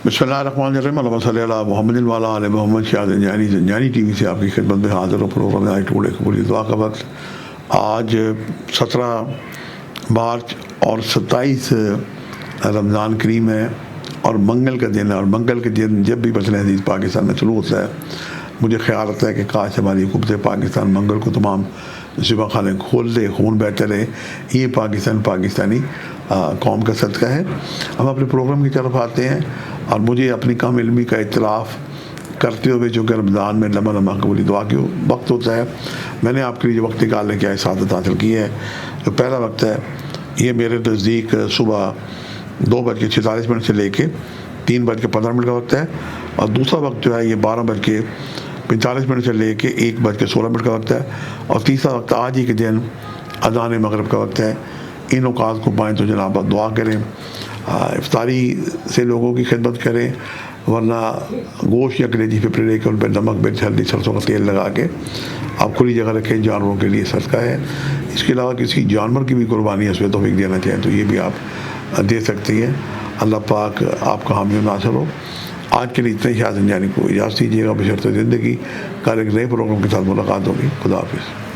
بسم اللہ الرحمن الرحیم، اللہم صلی علی محمد وعلی آل محمد۔ شاہد زنجانی ٹی وی سے آپ کی خدمت میں حاضر ہوں۔ پروگرام آج ٹوڈے قبولی دعا کا وقت آج 17 مارچ اور 27 رمضان کریم ہے اور منگل کا دن ہے، اور منگل کے دن جب بھی مسئلہ حدیث پاکستان میں شروع ہوتا ہے مجھے خیال آتا ہے کہ کاش ہماری حکومت پاکستان منگل کو تمام ذبح خانے کھول دے، خون بہتا رہے۔ یہ پاکستانی قوم کا صدقہ ہے۔ ہم اپنے پروگرام کی طرف آتے ہیں اور مجھے اپنی کم علمی کا اعتراف کرتے ہوئے، جو کہ رمضان میں لمحہ لمحہ قبولی دعا کے وقت ہوتا ہے، میں نے آپ کے لیے جو وقت نکالنے کی سعادت حاصل کی ہے۔ جو پہلا وقت ہے یہ میرے نزدیک صبح 2:46 سے لے کے 3:15 کا وقت ہے، اور دوسرا وقت جو ہے یہ 12:45 سے لے کے 1:16 کا وقت ہے، اور تیسرا وقت آج ہی کے دن اذان مغرب کا وقت ہے۔ ان اوقات کو پائیں تو جناب آپ دعا کریں، افطاری سے لوگوں کی خدمت کریں، ورنہ گوشت یا کلیجی پپڑے لے کے ان پہ نمک مرچ ہلدی سرسوں کا تیل لگا کے آپ کھلی جگہ رکھیں۔ جانوروں کے لیے صدقہ ہے۔ اس کے علاوہ کسی جانور کی بھی قربانی اس میں توفیق دینا چاہیں تو یہ بھی آپ دے سکتی ہیں۔ اللہ پاک آپ کا حامی و ناصر ہو۔ آج کے لیے اتنے شاہد زنجانی کو اجازت دیجیے گا، بشرط زندگی کل ایک نئے پروگرام کے ساتھ ملاقات ہوگی۔ خدا حافظ۔